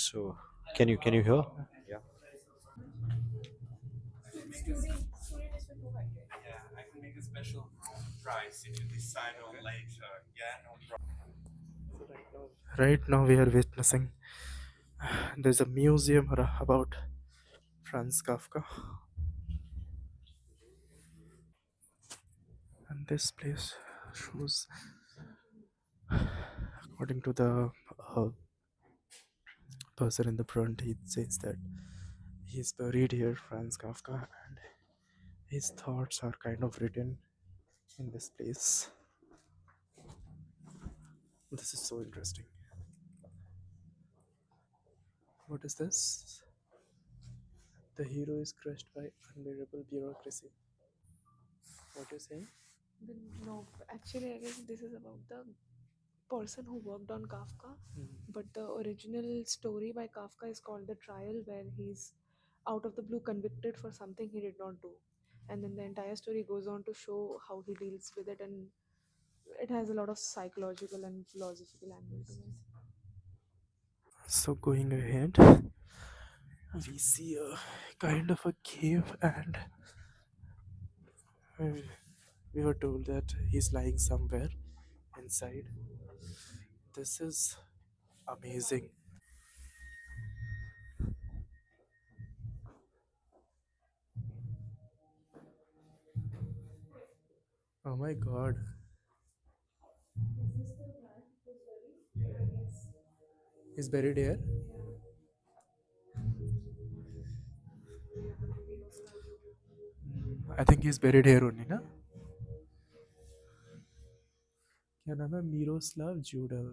So, can you hear? Yeah. Right now, we are witnessing there's a museum about Franz Kafka, and this place shows, according to the uh, person in the front, he says that he's buried here, Franz Kafka, and his thoughts are kind of written in this place. This is so interesting. What is this? The hero is crushed by unbearable bureaucracy. What you saying? No, actually, I guess this is about the person who worked on Kafka. But the original story by Kafka is called The Trial, where he's out of the blue convicted for something he did not do. And then the entire story goes on to show how he deals with it, and it has a lot of psychological and philosophical angle to it. So going ahead, we see a kind of a cave, and uh, we were told that he's lying somewhere inside. This is amazing. Oh my god. He's buried here? I think he's buried here only, na? क्या नाम है Miroslav जूडल.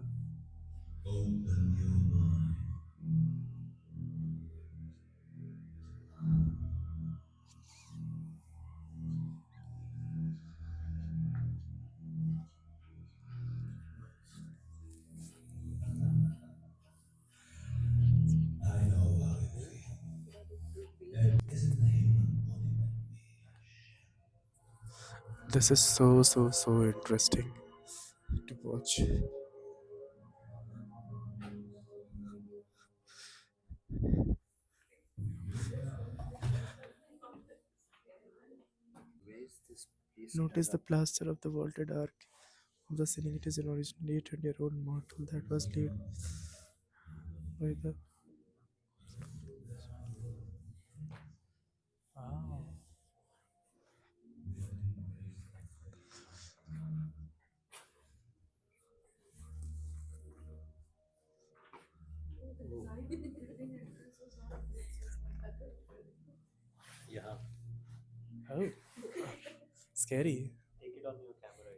This is so interesting to watch. Notice the plaster of the vaulted ark of the ceiling. It is an originally 20-year-old mortal that was laid by the. Wow. Yeah. Oh, scary. Take it on your camera.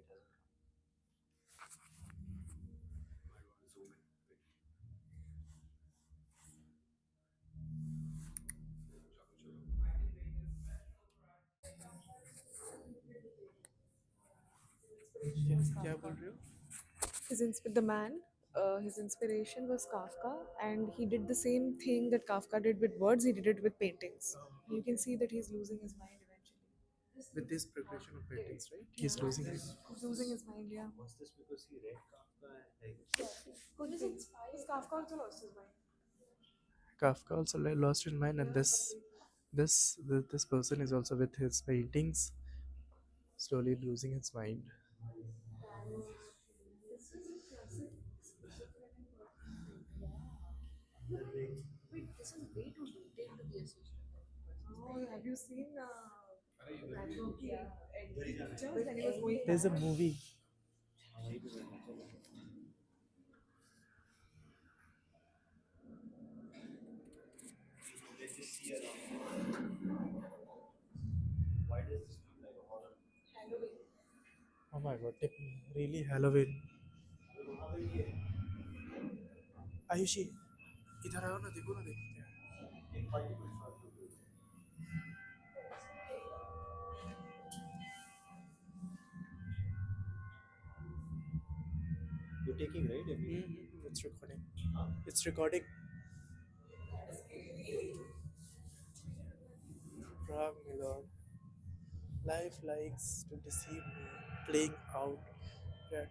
It has. क्या बोल रहे हो? The man, his inspiration was Kafka, and he did the same thing that Kafka did with words. He did it with paintings. You can see that he's losing his mind eventually. With this preparation of paintings, right? He's losing it. He's losing his mind, yeah. Was this because he read Kafka and like? Could be. Because Kafka also lost his mind. Kafka also lost his mind, and this person is also with his paintings, slowly losing his mind. Wait, this is way too detailed to be a social. Oh, have you seen pictures when he was going There's a mad? movie. Oh my god, really Halloween. Ayushi इधर आओ ना देखो ना देखते हैं. You're taking right everything. It's recording. It's recording. Prague, my lord. Life likes to deceive me, playing out at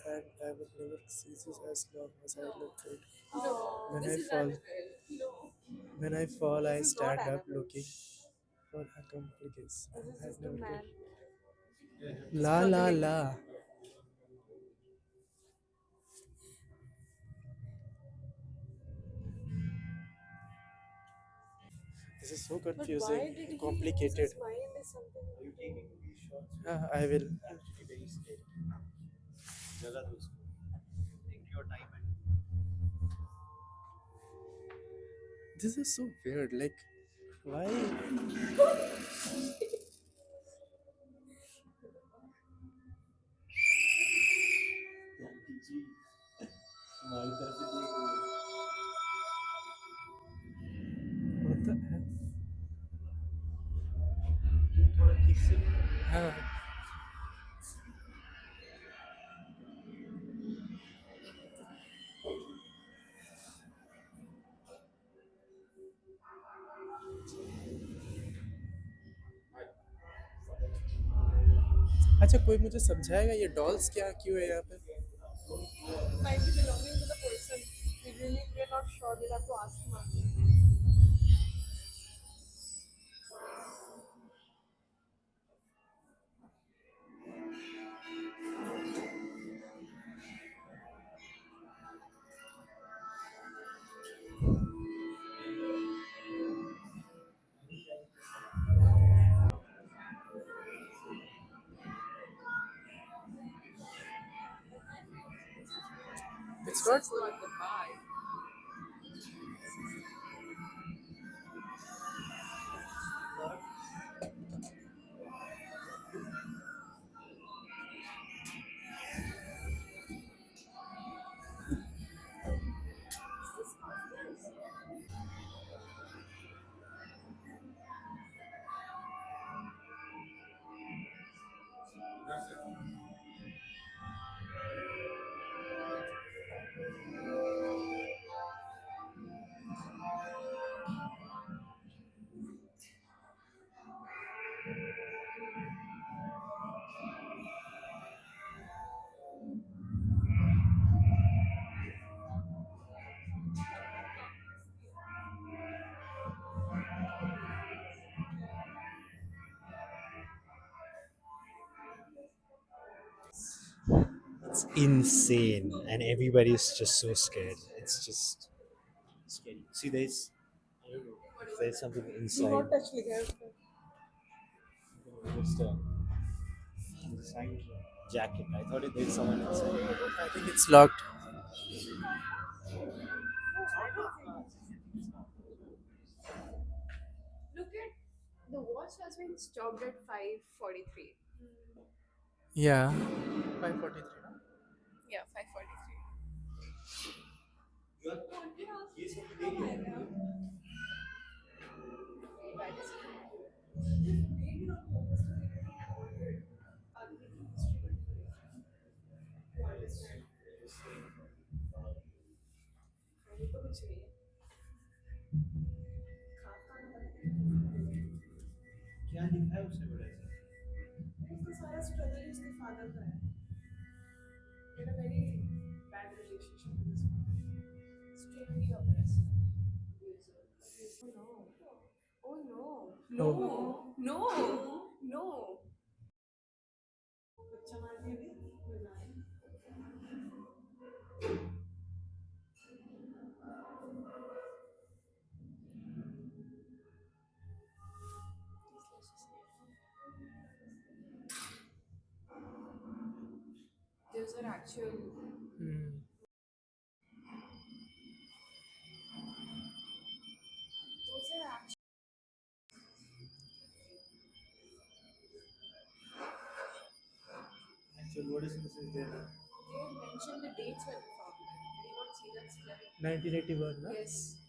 and I will never cease as long as I look good. Oh, When this I is fall, Annabelle. when I fall, I This is not stand up Annabelle. looking for accomplices. This is I just a never man get. La la struggling. la. This is so But why confusing did and he lose complicated. his mind is something. Are you taking these shots? I will. You have to be very scared. Jagga do usko. Take your time and This is so weird. Like, why? जी हमारी तरफ से देख रही है What the hell? थोड़ा ठीक से हाँ. अच्छा, कोई मुझे समझाएगा ये डॉल्स क्या क्यों है यहाँ पे? Might be belonging to the person. We're not sure. We'll have to ask him after. It's not. It's not the bar. it's insane and everybody's just so scared. It's just scary. See, there's I don't know if there's something Do inside. not touch liquor. Just inside jacket. I thought there's someone inside. I think it's locked. Look at the watch has been stopped at 5:43. Yeah. 5:43. Yeah, 5:43. ये सब देखिए क्या लिखा है उसने बड़ा सा उसका सारा स्ट्रगल उसके फादर का है. He had a very bad relationship with his father. Extremely oppressive. Oh no. No. Oh. No. No. बच्चा मार दिया भी? Those are actual. Those are actual. actual what is this is there They have mentioned the dates when they found them. Did you not see that slide? 1981, no? Yes.